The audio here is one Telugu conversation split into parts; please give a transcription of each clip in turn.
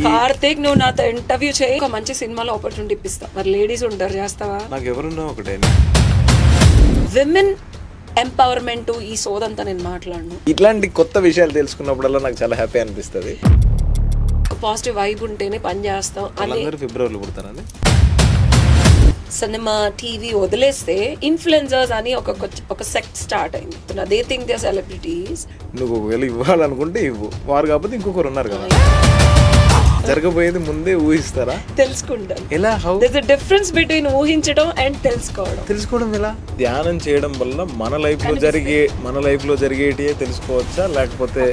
కార్తీక్ నువ్వు నాతో ఇంటర్వ్యూ చేయి, ఒక మంచి సినిమాలో ఆపర్చునిటీ ఇప్పిస్తా. మరి లేడీస్ ఉంటారు, చేస్తావా? నాకు ఎవరున్నా ఒకటే. విమెన్ ఎంపవర్మెంట్ ఈ సోదంతా నేను మాట్లాడను. ఇట్లాంటి కొత్త విషయాలు తెలుసుకున్నప్పుడల్లా నాకు చాలా హ్యాపీ అనిపిస్తుంది. పాజిటివ్ వైబ్ ఉంటేనే పని చేస్తాం. అందరూ ఫిబ్రవరిలో పుడతారని సినిమా టీవీ వదిలేస్తే ఇన్ఫ్లుయెన్సర్స్ అని ఒక సెక్ట్ స్టార్ట్ అయింది. They think they celebrities. నువ్వు ఒకవేళ ఇవ్వాలనుకుంటే ఇవ్వు, వారు కాకపోతే ఇంకొకరు ఉన్నారు కదా. జరగబోయేది ముందే ఊహిస్తారా? తెలుసుకుంటాం. ఎలా? How? There is a difference between ఊహించడం అండ్ తెలుసుకోవడం ఎలా? ధ్యానం చేయడం వల్ల మన లైఫ్ లో జరిగేటి తెలుసుకోవచ్చా, లేకపోతే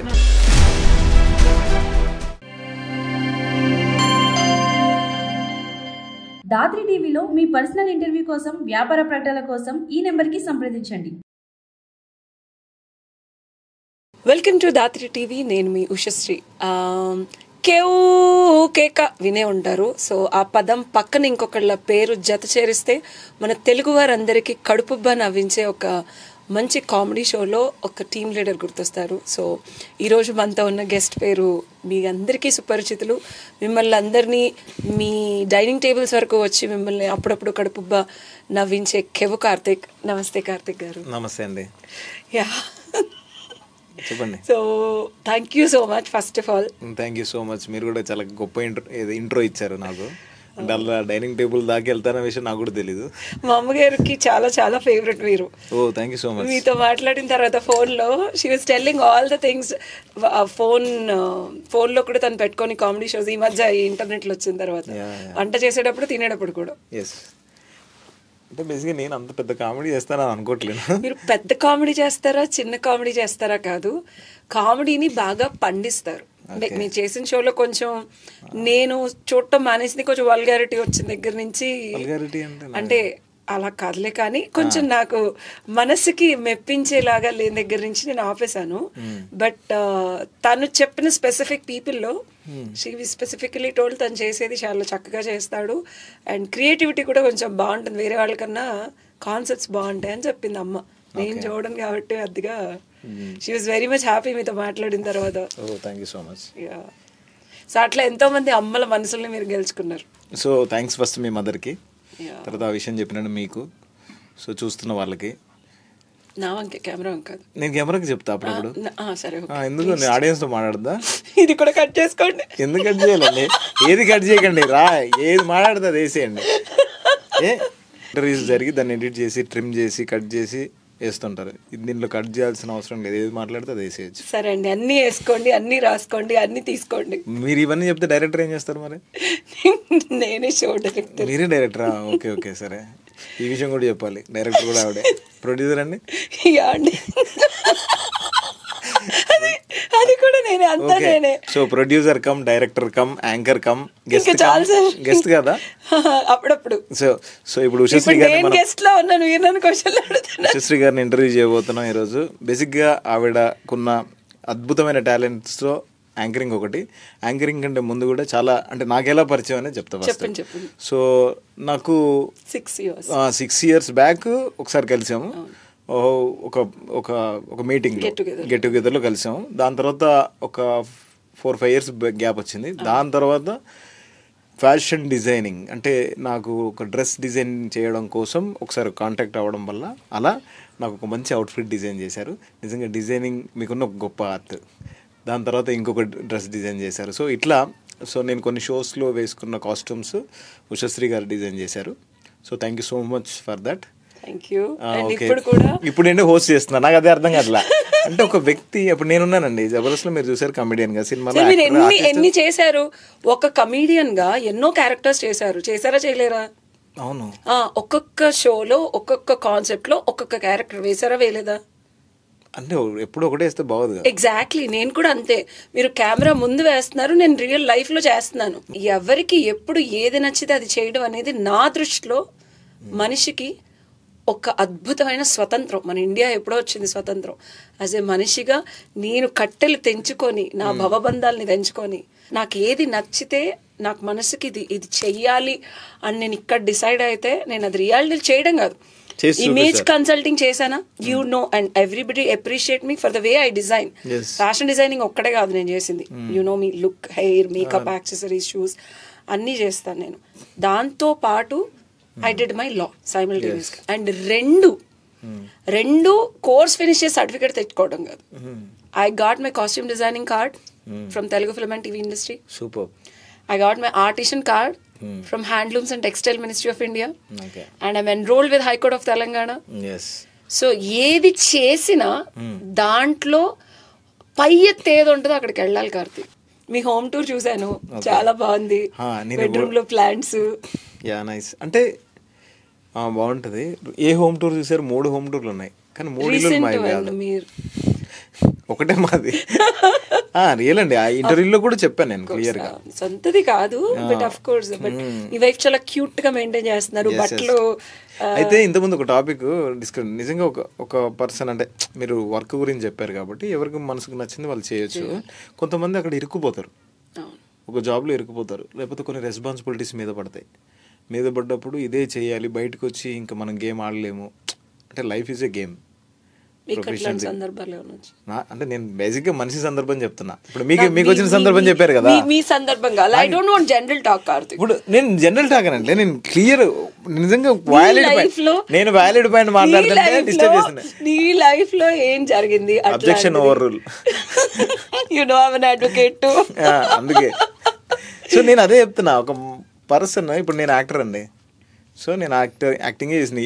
దాత్రి టీవీలో మీ పర్సనల్ ఇంటర్వ్యూ కోసం, వ్యాపార ప్రకటనల కోసం ఈ నెంబర్కి సంప్రదించండి. Welcome to Dhatri TV. నేను మీ ఉషశ్రీ. కేవ్ కేక వినే ఉంటారు. సో ఆ పదం పక్కన ఇంకొకళ్ళ పేరు జత చేరిస్తే మన తెలుగు వారందరికీ కడుపుబ్బా నవ్వించే ఒక మంచి కామెడీ షోలో ఒక టీమ్ లీడర్ గుర్తొస్తారు. సో ఈరోజు మనతో ఉన్న గెస్ట్ పేరు మీ అందరికీ సుపరిచితులు. మిమ్మల్ని అందరినీ మీ డైనింగ్ టేబుల్స్ వరకు వచ్చి మిమ్మల్ని అప్పుడప్పుడు కడుపుబ్బా నవ్వించే కెవ్ కార్తిక్. నమస్తే కార్తిక్ గారు. నమస్తే అండి. యా, చెప్పండి. So thank you so much. First of all thank you so much. మీరు కూడా చాలా గొప్ప ఇంట్రో ఇచ్చారు నాకు. అంటే అలా డైనింగ్ టేబుల్ దాకా వెళ్తారనే విషయం నాకు కూడా తెలీదు. మా అమ్మగారికి చాలా చాలా ఫేవరెట్ మీరు. ఓ థ్యాంక్ యూ సో మచ్. మీతో మాట్లాడిన తర్వాత ఫోన్లో she was telling all the things. ఫోన్లో కూడా తను పెట్టుకొని కామెడీ షోస్ ఈ మధ్య ఇంటర్నెట్లో వచ్చిన తర్వాత వంట చేసేటప్పుడు తినేటప్పుడు కూడా. ఎస్, అంటే బేసిక్గా నేను అంత పెద్ద కామెడీ చేస్తానని అనుకోవట్లేదు. మీరు పెద్ద కామెడీ చేస్తారా చిన్న కామెడీ చేస్తారా కాదు, కామెడీని బాగా పండిస్తారు. అంటే మీరు చేసిన షోలో కొంచెం నేను చూడటం మానేసింది, కొంచెం వల్గారిటీ వచ్చిన దగ్గర నుంచి. అంటే అలా కాదులే, కానీ కొంచెం నాకు మనసుకి మెప్పించేలాగా లేని దగ్గర నుంచి నేను ఆపేశాను. బట్ తను చెప్పిన స్పెసిఫిక్ పీపుల్లో షీ స్పెసిఫికలీ టోల్డ్ తను చేసేది చాలా చక్కగా చేస్తాడు అండ్ క్రియేటివిటీ కూడా కొంచెం బాగుంటుంది, వేరే వాళ్ళకన్నా కాన్సెప్ట్స్ బాగుంటాయి అని చెప్పింది అమ్మ. నేను చూడను కాబట్టి అదిగా she was very much happy మీతో మాట్లాడిన తర్వాత. Thank you so much. So అట్లా ఎంతో మంది అమ్మల మనసుల్ని మీరు గెలుచుకున్నారు. సో థ్యాంక్స్ ఫస్ట్ మీ మదర్కి, తర్వాత ఆ విషయం చెప్పినాను మీకు. సో చూస్తున్న వాళ్ళకి నా వంకే కెమెరా కాదు, నేను కెమెరాకి చెప్తా అప్పుడప్పుడు. సరే, ఎందుకు నేను ఆడియన్స్ తో మాట్లాడదా? ఇది కూడా కట్ చేసుకోండి. ఎందుకు కట్ చేయాలండి? ఏది కట్ చేయకండి, ఏది మాట్లాడుతుంది అది వేసేయండి. ఇంటర్వ్యూస్ జరిగి దాన్ని ఎడిట్ చేసి ట్రిమ్ చేసి కట్ చేసి వేస్తుంటారు. దీంట్లో కట్ చేయాల్సిన అవసరం లేదు, ఏది మాట్లాడితే అది వేసేయచ్చు. సరే అండి, అన్నీ వేసుకోండి, అన్నీ రాసుకోండి, అన్నీ తీసుకోండి. మీరు ఇవన్నీ చెప్తే డైరెక్టర్ ఏం చేస్తారు మరి? నేనే షో డైరెక్టర్. మీరే డైరెక్టరా? ఓకే ఓకే, సరే. ఈ విషయం కూడా చెప్పాలి, డైరెక్టర్ కూడా ఆవిడే. ప్రొడ్యూసర్ అండి? అండి అది కూడా నేనే, అంతా నేనే. So producer come director come anchor come guest కదా అప్పుడప్పుడు. సో ఇప్పుడు ఉషశ్రీ గారిని ఇంటర్వ్యూ చేయబోతున్నాం ఈరోజు. బేసిక్ గా ఆవిడకున్న అద్భుతమైన టాలెంట్స్ లో యాంకరింగ్ ఒకటి. యాంకరింగ్ కంటే ముందు కూడా చాలా, అంటే నాకు ఎలా పరిచయం అనేది చెప్తా. సో నాకు 6 years బ్యాక్ ఒకసారి కలిసాము, ఒక మీటింగ్ గెట్ టుగెదర్లో కలిసాము. దాని తర్వాత ఒక 4-5 years గ్యాప్ వచ్చింది. దాని తర్వాత ఫ్యాషన్ డిజైనింగ్, అంటే నాకు ఒక డ్రెస్ డిజైన్ చేయడం కోసం ఒకసారి కాంటాక్ట్ అవ్వడం వల్ల అలా నాకు ఒక మంచి అవుట్ఫిట్ డిజైన్ చేశారు. నిజంగా డిజైనింగ్ మీకున్న ఒక గొప్ప ఆర్ట్. దాని తర్వాత ఇంకొక డ్రెస్ డిజైన్ చేశారు. సో ఇట్లా నేను కొన్ని షోస్లో వేసుకున్న కాస్ట్యూమ్స్ ఉషశ్రీ గారు డిజైన్ చేశారు. So thank you so much for that. ఇప్పుడు నేను హోస్ట్ చేస్తున్నా, నాకు అదే అర్థం కాదులా. అంటే ఒక వ్యక్తి, అప్పుడు నేనున్నానండి జబర్దస్త్ లో, మీరు చూసారు కమెడియన్ గా, సినిమాలో ఎన్ని చేశారు. ఒక కమెడియన్ గా ఎన్నో క్యారెక్టర్స్ చేశారా చేయలేరా? అవును. ఒక్కొక్క షోలో ఒక్కొక్క కాన్సెప్ట్ లో ఒక్కొక్క క్యారెక్టర్ వేసారా వేయలేదా? అంటే ఎప్పుడు ఒకటే వేస్తే బాగోదు. ఎగ్జాక్ట్లీ, నేను కూడా అంతే. మీరు కెమెరా ముందు వేస్తున్నారు, నేను రియల్ లైఫ్ లో చేస్తున్నాను. ఎవరికి ఎప్పుడు ఏది నచ్చితే అది చేయడం అనేది నా దృష్టిలో మనిషికి ఒక అద్భుతమైన స్వతంత్రం. మన ఇండియా ఎప్పుడో వచ్చింది స్వతంత్రం. యాజ్ ఏ మనిషిగా నేను కట్టెలు తెంచుకొని, నా భవబంధాలని తెంచుకొని, నాకు ఏది నచ్చితే, నాకు మనసుకి ఇది చెయ్యాలి అని నేను ఇక్కడ డిసైడ్ అయితే నేను అది రియాలిటీ చేయడం కాదు, ఇమేజ్ కన్సల్టింగ్ చేశానా, you know, and everybody appreciate me for the way I design. Fashion designing ఒక్కటే కాదు నేను చేసింది, you know me look, hair, makeup, accessories, shoes అన్నీ చేస్తాను నేను. దాంతో పాటు I did my law simultaneous. And రెండు కోర్స్ ఫినిష్ చేసి సర్టిఫికేట్ తెచ్చుకోవడం కాదు. I got my costume designing card from Telugu film and TV industry. Super. I got my artisan card from Handlooms and Textile Ministry of India. Okay. And I'm enrolled with High Court of Telangana. Yes. So ఏది చేసినా దాంట్లో పై ఎత్తు ఏది ఉంటుందో అక్కడికి వెళ్ళాలి కార్తీక్. మీ హోమ్ టూర్ చూసాను, చాలా బాగుంది. బెడ్రూమ్ లో ప్లాంట్స్. Yeah nice. అంటే బాగుంటది. ఏ హోమ్ టూర్ చూసారు? 3 హోమ్ టూర్లు ఉన్నాయి, కానీ 3 మీరు ఒకటే మాది. రియల్ అండి, ఆ ఇంటర్వ్యూలో కూడా చెప్పాను నేను క్లియర్ గా. సొంతది కాదు, but of course but me wife చాలా క్యూట్ గా మెయింటైన్ చేస్తున్నారు బట్టలు. అయితే ఇంతకుముందు ఒక టాపిక్ డిస్కస్, నిజంగా ఒక పర్సన్, అంటే మీరు వర్క్ గురించి చెప్పారు కాబట్టి ఎవరికి మనసుకు నచ్చింది వాళ్ళు చేయొచ్చు. కొంతమంది అక్కడ ఇరుక్కుపోతారు, ఒక జాబ్లో ఇరుక్కుపోతారు, లేకపోతే కొన్ని రెస్పాన్సిబిలిటీస్ మీద పడ్డప్పుడు ఇదే చేయాలి, బయటకు వచ్చి ఇంకా మనం గేమ్ ఆడలేము. అంటే లైఫ్ ఈజ్ ఏ గేమ్. అంటే నేను బేసిక్ గా మనిషి సందర్భం చెప్తున్నా. ఇప్పుడు మీకు వచ్చిన సందర్భం చెప్పారు కదా, మీ సందర్భంగా. I don't want general talk Karthik. ఇప్పుడు నేను జనరల్ టాక్ అంటే నేను క్లియర్, నిజంగా నేను వ్యాలిడ్ పాయింట్ మాట్లాడుతుంటే డిస్టర్బ్ చేస్తున్నా. నీ లైఫ్ లో ఏం జరిగింది? Objection overrule. You know I am an advocate too. అందుకే సో నేను అదే చెప్తున్నా. ఒక పర్సన్, ఇప్పుడు నేను యాక్టర్ అండి, సో నేను యాక్టింగే చేసిన.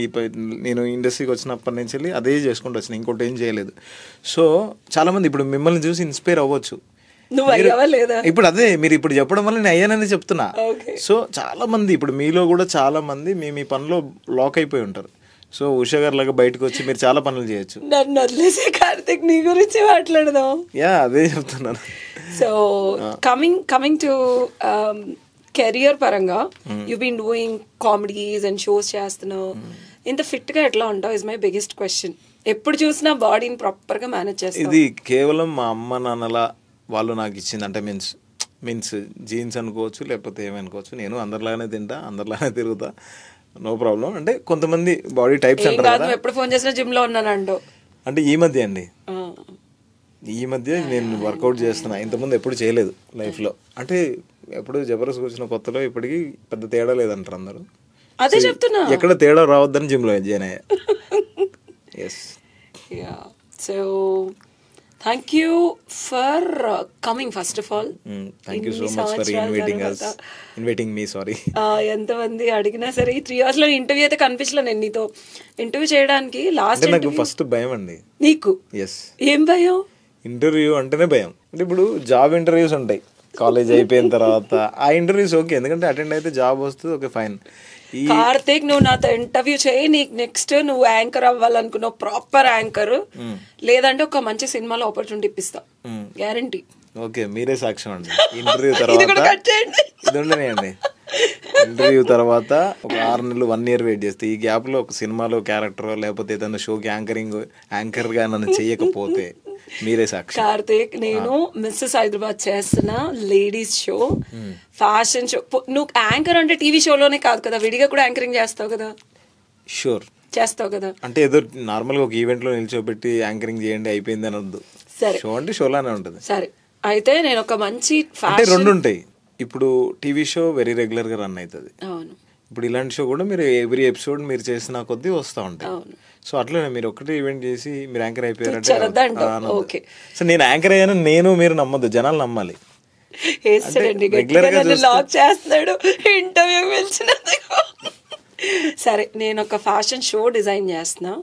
నేను ఇండస్ట్రీకి వచ్చినప్పటి నుంచి అదే చేసుకుంటూ వచ్చిన, ఇంకోటి ఏం చేయలేదు. సో చాలామంది ఇప్పుడు మిమ్మల్ని చూసి ఇన్స్పైర్ అవ్వచ్చు. ఇప్పుడు అదే మీరు ఇప్పుడు చెప్పడం వల్ల నేను అయ్యానని చెప్తున్నా. సో చాలా మంది, ఇప్పుడు మీలో కూడా చాలా మంది మీ పనిలో లాక్ అయిపోయి ఉంటారు. సో ఉషా గారి లాగా బయటకు వచ్చి మీరు చాలా పనులు చేయొచ్చు. నన్ను వదిలేసి కార్తిక్, నీ గురించి మాట్లాడదాం. అదే చెప్తున్నాను. సో కమింగ్ టు కెరియర్ పరంగా, you been doing comedies and shows చేస్తున్నావు. ఇంత ఫిట్ గా ఎట్లా ఉంటావు ఇస్ మై బిగ్గెస్ట్ క్వశ్చన్. ఎప్పుడు చూసినా బాడీని ప్రాపర్ గా మేనేజ్ చేస్తావు. ఇది కేవలం మా అమ్మ నాన్నల వాళ్ళు నాకు ఇచ్చింది. అంటే మీన్స్ జీన్స్ అనుకోవచ్చు, లేకపోతే ఏమనుకోవచ్చు. నేను అందరిలాగానే తింటా, అందరిలాగానే తిరుగుతా, నో ప్రాబ్లం. అంటే కొంతమంది బాడీ టైప్స్ అంటారు. ఎప్పుడు ఫోన్ చేసినా జిమ్ లో ఉన్నానంటో. అంటే ఈ మధ్య నేను వర్కౌట్ చేస్తున్నా. ఇంతకుముందు ఎప్పుడు చేయలేదు లైఫ్లో. అంటే ఎప్పుడు జబర్దస్త్ వచ్చిన కొత్తలో ఇప్పటికి పెద్ద తేడా లేదంటారు అందరూ. అదే చెప్తున్నా, ఎక్కడ తేడా రావద్దని జిమ్లో జాయిన్ అయ్యా. Yes. So thank you for coming first of all. Thank you so much for inviting me. Sorry, ఎంతమంది అడిగినా సరే ఈ 3 hours లో ఇంటర్వ్యూ అయితే కనిపించలే. నేను నీతో ఇంటర్వ్యూ చేయడానికి లాస్ట్ నాకు ఫస్ట్ భయం అండి. నీకు? ఎస్. ఏం భయం? ఇంటర్వ్యూ అంటేనే భయం. అంటే ఇప్పుడు జాబ్ ఇంటర్వ్యూస్ ఉంటాయి కాలేజ్ అయిపోయిన తర్వాత, ఆ ఇంటర్వ్యూస్ ఓకే, ఎందుకంటే అటెండ్ అయితే జాబ్ వస్తుంది, ఓకే ఫైన్. కార్తీక్, నువ్వు నాతో ఇంటర్వ్యూ చేయి, నీకు నెక్స్ట్ నువ్వు యాంకర్ అవ్వాలనుకున్నావు, ప్రాపర్ యాంకర్, లేదంటే ఒక మంచి సినిమాలో ఆపర్చునిటీ ఇప్పిస్తా, గ్యారంటీ. ఓకే, మీరే సాక్ష్యం అండి. ఇంటర్వ్యూ తర్వాత ఇది ఉండనే ఇంటర్వ్యూ తర్వాత ఒక 6 నెలలు 1 year వెయిట్ చేస్తే, ఈ గ్యాప్ లో ఒక సినిమాలో క్యారెక్టర్ లేకపోతే ఏదైనా షోకి యాంకర్ గా నన్ను చేయకపోతే మీరే సాక్షి. కార్తీక్, నేను మిస్సెస్ హైదరాబాద్ చేస్తున్న లేడీస్ షో, ఫ్యాషన్ షో. నువ్వు యాంకర్ అంటే టీవీ షోలోనే కాదు కదా, విడిగా కూడా యాంకరింగ్ చేస్తావు కదా? షూర్ చేస్తావు కదా. అంటే ఏదో నార్మల్ గా ఒక ఈవెంట్ లో నిల్చోబెట్టి యాంకరింగ్ చేయండి అయిపోయింది అని వద్దు. సరే, షో అంటే షోలానే ఉంటుంది. సరే, అయితే నేను ఒక మంచి అంటే 2 ఉంటాయి. ఇప్పుడు టీవీ షో వెరీ రెగ్యులర్ గా రన్ అవుతుంది. అవును. ఇప్పుడు ఇలాంటి షో కూడా మీరు ఎవ్రీ ఎపిసోడ్ మీరు చేసిన కొద్దీ వస్తూ ఉంటాయి. సో అట్లనే మీరు ఒకటే ఈవెంట్ చేసి మీరు యాంకర్ అయిపోయారంటే, సో నేను యాంకర్ అయ్యాను నేను మీరు నమ్మద్దు, జనాలు నమ్మాలి. సరే, నేను ఒక ఫ్యాషన్ షో డిజైన్ చేస్తున్నా.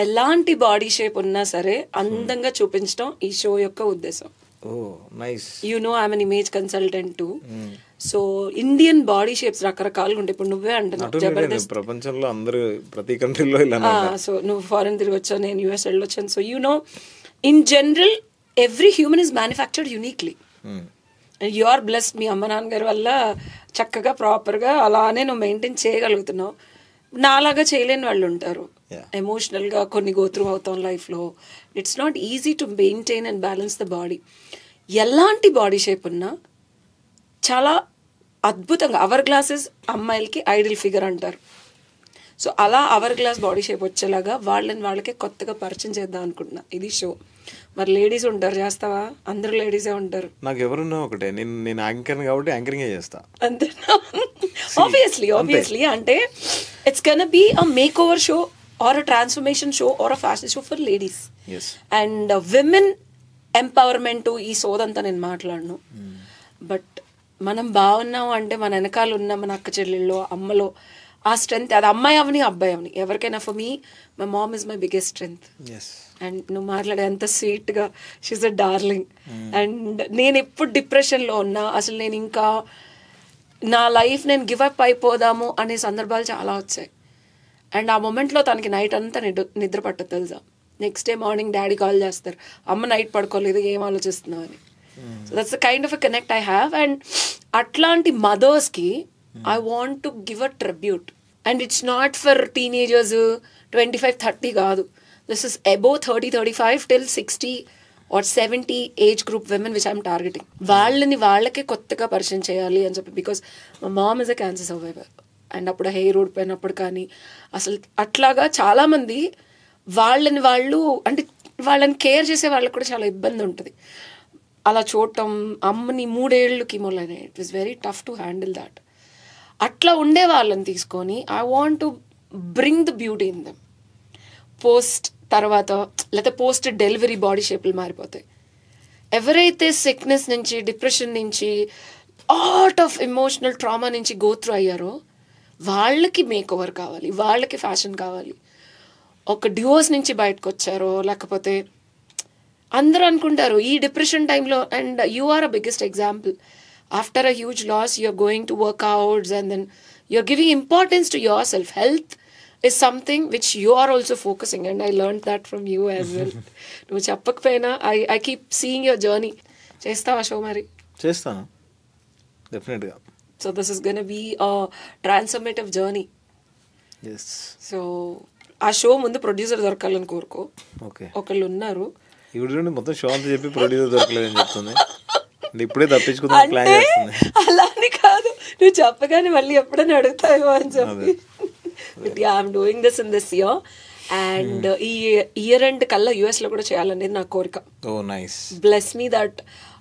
ఎలాంటి బాడీ షేప్ ఉన్నా సరే అందంగా చూపించడం ఈ షో యొక్క ఉద్దేశం. You know I'm an image consultant to. So Indian body shapes రకరకాలుగా ఉంటాయి. ఇప్పుడు నువ్వే అంటున్నావు జబర్దస్త్, ప్రపంచంలో అందరూ ప్రతి కంట్రీలో ఇలా. సో నువ్వు ఫారెన్ తిరిగి వచ్చావు, నేను యూఎస్ వెళ్ళొచ్చాను. So you know in general every human is manufactured uniquely. You are blessed, మీ అమ్మ నాన్నగారి వల్ల చక్కగా ప్రాపర్గా అలానే నువ్వు మెయింటైన్ చేయగలుగుతున్నావు. నాలాగా చేయలేని వాళ్ళు ఉంటారు, ఎమోషనల్గా కొన్ని గోత్రూ అవుతాం లైఫ్లో. It's not easy to maintain and balance the body. ఎలాంటి బాడీ షేప్ ఉన్నా చాలా అద్భుతంగా, అవర్ గ్లాసెస్ అమ్మాయిలకి ఐడియల్ ఫిగర్ అంటారు. సో అలా అవర్ గ్లాస్ బాడీ షేప్ వచ్చేలాగా వాళ్ళకే కొత్తగా పరిచయం చేద్దాం అనుకుంటున్నా. ఇది షో. మరి లేడీస్ ఉంటారు, చేస్తావా? అందరూ లేడీసే ఉంటారు. నాకు ఎవరున్నా ఒకటే, నేను యాంకర్ కాబట్టి యాంకరింగే చేస్తా అంతే. ఆబ్వియస్లీ అంటే it's can be a makeover show or a transformation show or a fashion show for ladies. And women empowerment ఈ సోదంతా నేను మాట్లాడను. బట్ మనం బాగున్నాం అంటే మన వెనకాల ఉన్న మన అక్క చెల్లెళ్ళు, అమ్మలో ఆ స్ట్రెంగ్త్, అది అమ్మాయి అవని అబ్బాయి అవని ఎవరికైనా, for me my mom is my biggest strength. And నువ్వు మాట్లాడే అంత స్వీట్గా, షీఈస్ అ డార్లింగ్. అండ్ నేను ఎప్పుడు డిప్రెషన్లో ఉన్నా, అసలు నేను ఇంకా నా లైఫ్ నేను గివ్ అప్ అయిపోదాము అనే సందర్భాలు చాలా వచ్చాయి. అండ్ ఆ మూమెంట్లో తనకి నైట్ అంతా నిద్ర పట్టదు తెలుసా. Next day morning daddy call చేస్తారు, అమ్మ నైట్ పడుకోలేదు, ఏం ఆలోచిస్తున్నావు అని. So that's the kind of a connect I have. And అట్లాంటి మదర్స్కి I want to give a tribute. And it's not for teenagers 25-30 కాదు. This is above 30-35 till 60 or 70 age group women which I'm targeting. వాళ్ళకే కొత్తగా పరిచయం చేయాలి అని చెప్పి, బికాస్ మా mom is a cancer survivor. And అప్పుడు హెయిర్ ఊడిపోయినప్పుడు కానీ అసలు అట్లాగా చాలామంది వాళ్ళని కేర్ చేసే వాళ్ళకి కూడా చాలా ఇబ్బంది ఉంటుంది. అలా చూడటం, అమ్మని 3 ఏళ్ళు కీమోలైనా, it was very tough to handle that. అట్లా ఉండే వాళ్ళని తీసుకొని I want to bring the beauty in them. Post తర్వాత లేకపోతే పోస్ట్ డెలివరీ బాడీ షేప్లు మారిపోతాయి. ఎవరైతే సిక్నెస్ నుంచి, డిప్రెషన్ నుంచి, ఆట్ ఆఫ్ ఎమోషనల్ ట్రామా నుంచి గో త్రూ అయ్యారో వాళ్ళకి మేక్ ఓవర్ కావాలి, వాళ్ళకి ఫ్యాషన్ కావాలి. ఒక డివోర్స్ నుంచి బయటకు వచ్చారో, లేకపోతే అందరూ అనుకుంటారు ఈ డిప్రెషన్ టైంలో, and you are a biggest example. After a huge loss you're going to workouts and then you're giving importance to yourself. Health is something which you are also focusing, and I learned that from you as well. నువ్వు చెప్పకపోయినా I keep seeing your journey. చేస్తావా షో? మరి చేస్తాను డెఫినెట్గా. So this is going to be a transformative journey. Yes. So ఆ షో ముందు ప్రొడ్యూసర్ దొరకాలని కోరుకో. ఓకే, ఒకళ్ళు ఉన్నారు. ఇప్పుడు మొత్తం షో అంతా చెప్పి ప్రొడ్యూసర్ దొరకలేదని చెప్తుంది. ఇప్పుడే తప్పించుకుందాం ప్లాన్ చేస్తుంది. అలానే కాదు, నువ్వు చెప్పగానే మళ్ళీ ఎప్పుడైనా అడుగుతావో అని చెప్పి. But yeah, I'm doing this in this year. And ఈ ఇయర్ ఎండ్ కల్లా US లో కూడా చేయాలనేది నా కోరిక. Oh, nice. Bless me that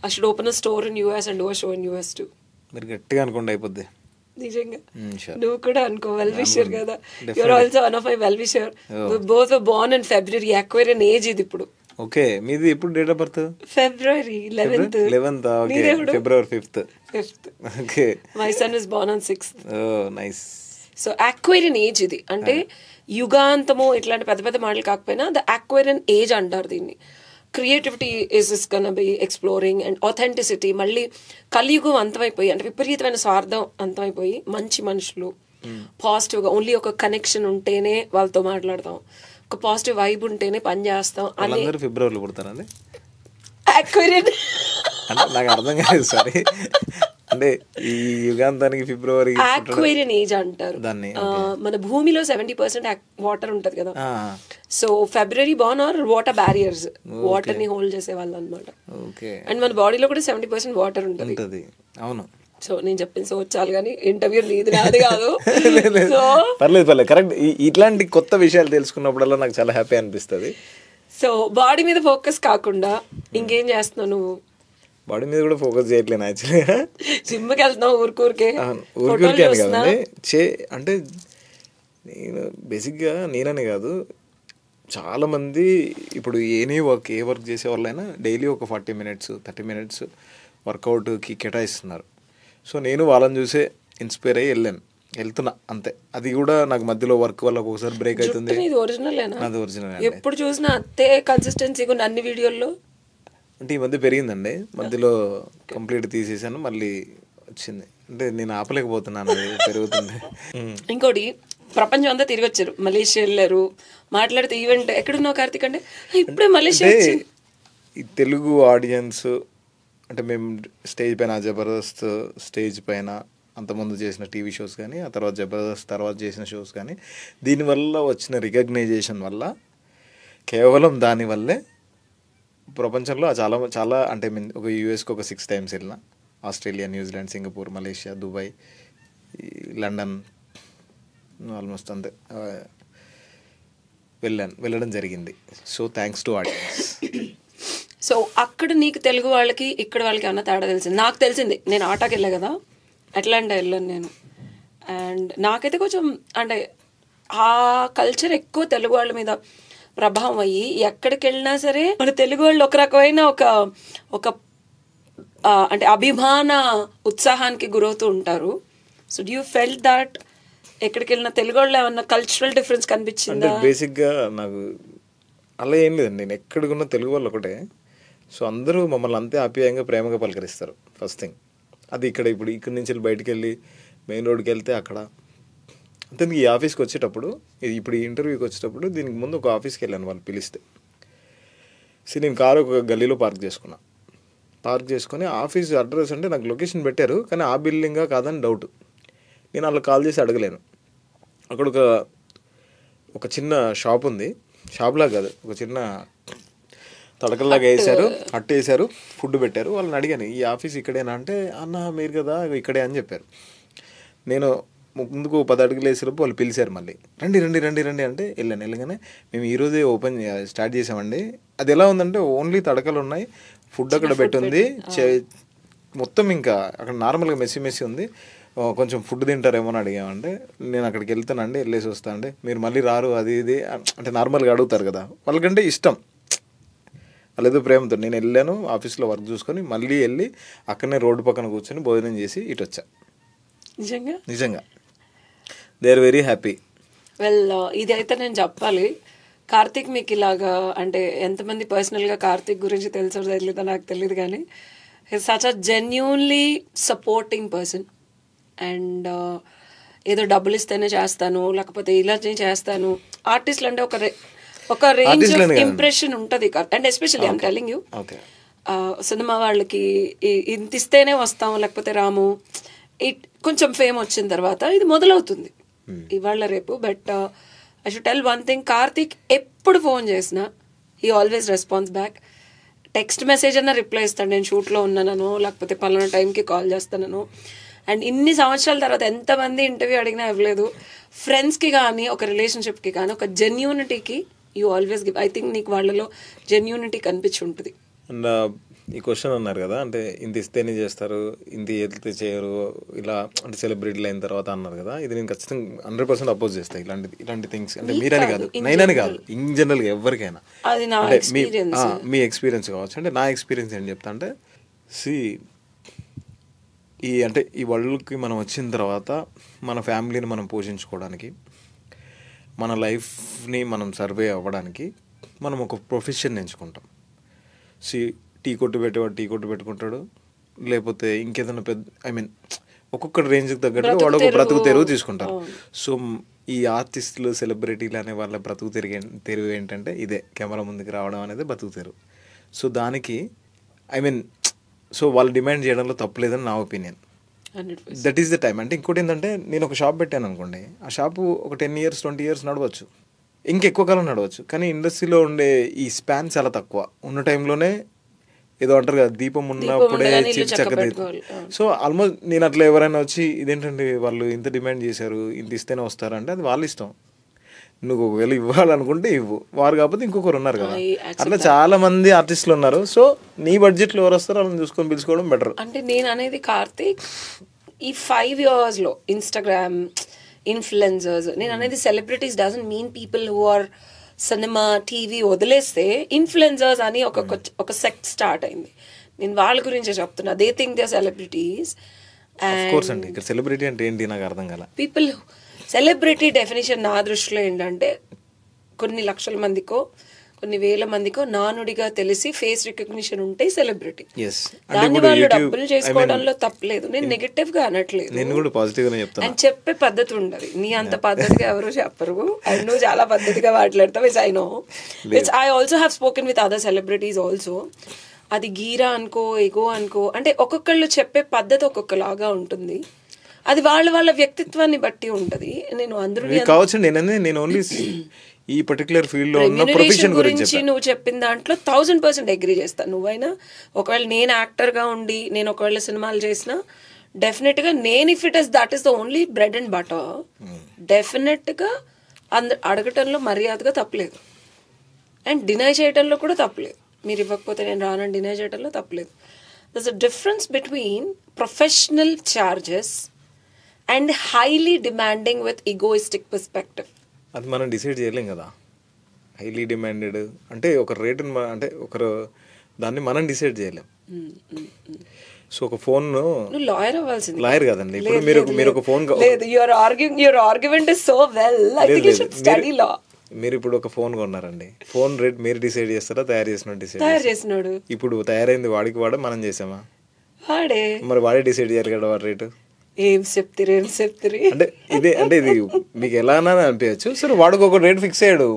I should open a store in US and do a show in US too. మీరు గట్టిగా అనుకోండి అయిపోద్ది. నిజంగా నువ్వు కూడా అనుకో, వెల్ విషర్ కదా. You're also one of my well wisher. Both were born in February. Aquarian age ఇది ఇప్పుడు. ఓకే, మీది ఎప్పుడు date of birth? February 11th. Okay, February 5th. Okay, my son is born on 6th. Oh nice. So Aquarian age ఇది, అంటే యుగాంతము ఇట్లాంటి పెద్ద పెద్ద మాటలు కాకపోయినా ద అక్వేరియన్ ఏజ్ అంటారు దీన్ని. Creativity is gonna be exploring and authenticity. మళ్ళీ కలియుగం అంతమైపోయి, అంటే విపరీతమైన స్వార్థం అంతమైపోయి, మంచి మనుషులు పాజిటివ్గా ఓన్లీ ఒక కనెక్షన్ ఉంటేనే వాళ్ళతో మాట్లాడతాం, ఒక పాజిటివ్ వైబ్ ఉంటేనే పని చేస్తాం అని. ఫిబ్రవరిలో పుడతారండి అక్వేరియన్ అంటే నాకు అర్థం కాలేదు, సారీ. అంటే ఈ యుగాంతానికి ఫిబ్రవరి అక్వేరియన్ ఏజ్ అంటారు దాన్ని. మన భూమిలో 70% వాటర్ ఉంటది కదా. So February born are water barriers, water ని హోల్డ్ చేసే వాళ్ళు అనమాట. అండ్ మన బాడీలో కూడా 70% వాటర్ ఉంటది. అవును. సో నేను చెప్పింది సో చాలు, కానీ ఇంటర్వ్యూ నీది నాది కాదు. సో పర్లేదు కరెక్ట్. ఇట్లాంటి కొత్త విషయాలు తెలుసుకున్నప్పుడల్లా నాకు చాలా హ్యాపీ అనిపిస్తుంది. సో బాడీ మీద ఫోకస్ కాకుండా ఇంకేం చేస్తున్నావు నువ్వు? బాడీ మీద కూడా ఫోకస్ చేయట్లేను యాక్చువల్గా. జిమ్కి వెళ్తున్నావు ఊరికూరికే కదండి. అంటే నేను బేసిక్గా నేననే కాదు, చాలామంది ఇప్పుడు ఏ వర్క్ చేసే వాళ్ళైనా డైలీ ఒక 40 minutes 30 minutes వర్కౌట్కి కేటాయిస్తున్నారు. సో నేను వాళ్ళని చూసే ఇన్స్పైర్ అయ్యి వెళ్తున్నా అంతే. అది కూడా నాకు మధ్యలో వర్క్ వల్ల ఒకసారి బ్రేక్ అవుతుంది. నాది ఒరిజినల్. ఎప్పుడు చూసినా అంతే కన్సిస్టెన్సీగా అన్ని వీడియోల్లో. అంటే ఈ మధ్య పెరిగిందండి, మధ్యలో కంప్లీట్ తీసేసాను, మళ్ళీ వచ్చింది. అంటే నేను ఆపలేకపోతున్నాను, అది పెరుగుతుంది. ఇంకోటి, ప్రపంచం అంతా తిరిగి వచ్చారు, మలేషియా వెళ్ళారు. మాట్లాడితే ఈవెంట్ ఎక్కడున్నావు కార్తీక్ అంటే ఇప్పుడే మలేషియా. ఈ తెలుగు ఆడియన్స్ అంటే మేము స్టేజ్ పైన జబర్దస్త్ స్టేజ్ పైన అంతకుముందు చేసిన టీవీ షోస్ కానీ, ఆ తర్వాత జబర్దస్త్ తర్వాత చేసిన షోస్ కానీ, దీనివల్ల వచ్చిన రికగ్నైజేషన్ వల్ల, కేవలం దానివల్లే ప్రపంచంలో చాలా చాలా అంటే ఒక యూఎస్కి ఒక 6 times వెళ్ళిన, Australia, New Zealand, Singapore, Malaysia, Dubai, London, almost అంతే వెళ్ళడం జరిగింది. So thanks to audience. So అక్కడ నీకు తెలుగు వాళ్ళకి ఇక్కడ వాళ్ళకి ఏమన్నా తేడా తెలిసింది? నాకు తెలిసింది, నేను ఆటోకి వెళ్ళా కదా, అట్లాంటా వెళ్ళాను నేను. అండ్ నాకైతే కొంచెం అంటే ఆ కల్చర్ ఎక్కువ తెలుగు వాళ్ళ మీద ప్రభావం అయ్యి ఎక్కడికి వెళ్ళినా సరే మన తెలుగు వాళ్ళు ఒక రకమైన ఒక అంటే అభిమాన ఉత్సాహానికి గురవుతూ ఉంటారు. So do you felt that ఎక్కడికి వెళ్ళిన తెలుగు వాళ్ళు ఏమన్నా కల్చరల్ డిఫరెన్స్ కనిపించిందా? అంటే బేసిక్గా నాకు అలా ఏం లేదండి, నేను ఎక్కడికున్న తెలుగు వాళ్ళు ఒకటే. సో అందరూ మమ్మల్ని అంతే ఆప్యాయంగా ప్రేమగా పలకరిస్తారు ఫస్ట్ థింగ్. అది ఇక్కడి నుంచి బయటికి వెళ్ళి మెయిన్ రోడ్కి వెళ్తే అక్కడ అంతే. ఈ ఆఫీస్కి వచ్చేటప్పుడు ఇప్పుడు ఈ ఇంటర్వ్యూకి వచ్చేటప్పుడు దీనికి ముందు ఒక ఆఫీస్కి వెళ్ళాను వాళ్ళు పిలిస్తే. సో నేను కారు ఒక గల్లీలో పార్క్ చేసుకొని ఆఫీస్ అడ్రస్ అంటే నాకు లొకేషన్ పెట్టారు, కానీ ఆ బిల్డింగా కాదని డౌట్. నేను అలా కాల్ చేసి అడగలేను. అక్కడ ఒక చిన్న షాప్ ఉంది, షాప్లా కాదు, ఒక చిన్న తడకల్లాగా వేసారు, ఫుడ్ పెట్టారు. వాళ్ళని అడిగాను ఈ ఆఫీస్ ఇక్కడేనా అంటే, అన్న మీరు కదా ఇక్కడే అని చెప్పారు. నేను ముందుకు 10 అడుగులు వేసేలోపు వాళ్ళు పిలిచారు మళ్ళీ, రండి రండి రండి రండి అంటే వెళ్ళగానే మేము ఈరోజే స్టార్ట్ చేసామండి. అది ఎలా ఉందంటే ఓన్లీ తడకలు ఉన్నాయి, ఫుడ్ అక్కడ పెట్టుంది మొత్తం, ఇంకా అక్కడ నార్మల్గా మెస్సీ ఉంది, కొంచెం ఫుడ్ తింటారేమో అని అడిగామంటే, నేను అక్కడికి వెళ్తానండి వెళ్ళేసి వస్తా అంటే, మీరు మళ్ళీ రారు అది ఇది అంటే నార్మల్గా అడుగుతారు కదా, వాళ్ళకంటే ఇష్టం, వాళ్ళేదో ప్రేమతో. నేను వెళ్ళాను ఆఫీస్లో వర్క్ చూసుకొని మళ్ళీ వెళ్ళి అక్కడనే రోడ్డు పక్కన కూర్చొని భోజనం చేసి ఇటు వచ్చా. నిజంగా they are very happy. Well ఇదైతే నేను చెప్పాలి, కార్తిక్ మీకు ఇలాగా అంటే ఎంతమంది పర్సనల్గా కార్తిక్ గురించి తెలుసో తెలియదో నాకు తెలియదు, కానీ he's such a genuinely supporting person. And ఏదో డబ్బులు ఇస్తేనే చేస్తాను లేకపోతే ఇలా చేస్తాను, ఆర్టిస్టులు అంటే ఒక రేంజ్ ఆఫ్ ఇంప్రెషన్ ఉంటుంది. And especially I'm telling you, cinema వాళ్ళకి ఇంత ఇస్తేనే వస్తాము లేకపోతే రాము, కొంచెం ఫేమ్ వచ్చిన తర్వాత ఇది మొదలవుతుంది ఇవాళ రేపు. But I should tell one thing, Karthik ఎప్పుడు ఫోన్ చేసినా he always response back. Text message అన్నా రిప్లై ఇస్తాను, నేను షూట్లో ఉన్నాను లేకపోతే పలానా టైంకి కాల్ చేస్తాను. అండ్ ఇన్ని సంవత్సరాల తర్వాత ఎంతమంది ఇంటర్వ్యూ అడిగినా ఇవ్వలేదు. ఫ్రెండ్స్కి కానీ ఒక రిలేషన్షిప్కి కానీ ఒక జెన్యూనిటీకి you always give. I think నీకు వాళ్ళలో జెన్యూనిటీ కనిపించి ఉంటుంది. అండ్ ఈ క్వశ్చన్ అన్నారు కదా, అంటే ఇంత ఇస్తేనే చేస్తారు ఇంత వెళ్తే చేయరు ఇలా, అంటే సెలబ్రిటీలు అయిన తర్వాత అన్నారు కదా, ఇది నేను ఖచ్చితంగా 100% అపోజ్ చేస్తాను. ఇలాంటి థింగ్స్ అంటే మీరని కాదు, నేనని కాదు, ఇన్ జనరల్గా ఎవరికైనా మీ ఎక్స్పీరియన్స్ కావచ్చు. అంటే నా ఎక్స్పీరియన్స్ ఏం చెప్తా అంటే, ఈ వరల్డ్కి మనం వచ్చిన తర్వాత మన ఫ్యామిలీని మనం పోషించుకోవడానికి, మన లైఫ్ని మనం సర్వే అవ్వడానికి మనం ఒక ప్రొఫెషన్ ఎంచుకుంటాం. టీ కొట్టు పెట్టేవాడు టీ కొట్టు పెట్టుకుంటాడు, లేకపోతే ఇంకేదైనా ఒక్కొక్క రేంజ్కి తగ్గట్టు వాడు ఒక బ్రతుకు తెరువు తీసుకుంటారు. సో ఈ ఆర్టిస్టులు సెలబ్రిటీలు అనే వాళ్ళ బ్రతుకు తెరువు ఏంటంటే ఇదే, కెమెరా ముందుకు రావడం అనేది బ్రతుకు తెరువు. సో దానికి సో వాళ్ళు డిమాండ్ చేయడంలో తప్పులేదని నా opinion. That is the time. అంటే ఇంకోటి ఏంటంటే, నేను ఒక షాప్ పెట్టాను అనుకోండి, ఆ షాపు ఒక 10 years 20 years నడవచ్చు, ఇంకెక్కువ కాలం నడవచ్చు. కానీ ఇండస్ట్రీలో ఉండే ఈ స్పాన్ చాలా తక్కువ. ఉన్న టైంలోనే ఏదో అంటారు కదా, దీపం ఉన్నప్పుడే చక్కగా. సో ఆల్మోస్ట్ నేను అట్లా ఎవరైనా వచ్చి ఇదేంటంటే వాళ్ళు ఇంత డిమాండ్ చేశారు ఇంత ఇస్తేనే వస్తారంటే అది వాళ్ళ ఇష్టం. నువ్వు ఒకవేళ ఇవ్వాలనుకుంటే ఇవ్వు, వారు కాకపోతే ఇంకొకరు ఉన్నారు కదా. అట్లా చాలా మంది ఆర్టిస్టులు ఉన్నారు. సో నీ బడ్జెట్లో ఎవరు వస్తారో వాళ్ళని చూసుకొని పిలుచుకోవడం బెటర్. అంటే నేను అనేది కార్తీక్, ఈ 5 yearsలో ఇన్స్టాగ్రామ్ ఇన్ఫ్లుయెన్సర్స్, నేను అనేది celebrities doesn't mean people who are cinema TV వదిలేస్తే ఇన్ఫ్లుయెన్సర్స్ అని ఒక సెక్ట్ స్టార్ట్ అయింది. నేను వాళ్ళ గురించే చెప్తున్నా. They think they are celebrities. And ఇక్కడ సెలబ్రిటీ అంటే ఏంటి నాకు అర్థం కాల. పీపుల్, సెలబ్రిటీ డెఫినేషన్ నా దృష్టిలో ఏంటంటే, కొన్ని లక్షల మందికో కొన్ని వేల మందికో నానుడిగా తెలిసి ఫేస్ రికగ్నిషన్ ఉంటే సెలబ్రిటీ. దాన్ని వాళ్ళు డబ్బులు చేసుకోవడంలో తప్పలేదు, నేను నెగటివ్ గా అనట్లేదు, నేను కూడా పాజిటివ్ గానే చెప్తాను. అని చెప్పే పద్ధతి ఉండదు. నీ అంత పద్ధతిగా ఎవరు చెప్పరు, అండ్ నువ్వు చాలా పద్ధతిగా మాట్లాడతావు, which I know, which I also have spoken with other celebrities also. అది గీరా అనుకో ఎగో అనుకో, అంటే ఒక్కొక్కళ్ళు చెప్పే పద్ధతి ఒక్కొక్కలాగా ఉంటుంది. అది వాళ్ళ వ్యక్తిత్వాన్ని బట్టి ఉంటది. నేను అందరూ కావచ్చు, నేను ఓన్లీ ఈ పర్టికులర్ ఫీల్డ్ లో ఉన్న ప్రొఫెషన్ గురించి నువ్వు చెప్పిన దాంట్లో 1000% అగ్రీ చేస్తాను. నువ్వైనా ఒకవేళ నేను యాక్టర్ గా ఉండి నేను ఒకవేళ సినిమాలు చేసినా డెఫినెట్ గా నేను, if it is that is the only bread and butter, డెఫినెట్గా అడగటంలో మర్యాదగా తప్పలేదు, అండ్ డినై చేయటంలో కూడా తప్పలేదు. మీరు ఇవ్వకపోతే నేను రానని డినై చేయటంలో తప్పలేదు. దర్స్ a difference between professional charges and highly demanding with egoistic perspective. అది మనం డిసైడ్ చేయలేం కదా. హైలీ డిమాండెడ్ అంటే ఒక రేటుని అంటే ఒకరు దాన్ని మనం డిసైడ్ చేయలేం. సో ఒక ఫోన్ నువ్వు లాయర్ అవ్వాల్సింది. లాయర్ కదండి. ఇప్పుడు మీరు ఒక ఫోన్ లేదు, your argument is so well, I think you should study law. మీరు ఇప్పుడు ఒక ఫోన్ కొన్నారండి, ఫోన్ రేట్ మీరు డిసైడ్ చేస్తారా తయారు చేసినాడు తయారు చేసినాడు? ఇప్పుడు తయారైంది వాడికి మనం చేసామా? వాడే. మరి వాడే డిసైడ్ చేయాలి కదా వాడి రేటు. ఏం చెప్తారు అంటే ఇది మీకు ఎలా అనిపించచ్చు. సరే వాడికి ఒక రేట్ ఫిక్స్ అయ్యాడు,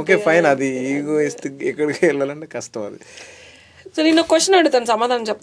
ఓకే ఫైన్. అది ఈగో ఎక్కడికి వెళ్ళాలంటే కష్టం అది. సో నేను క్వశ్చన్ అడుగుతాను, సమాధానం చెప్తాను.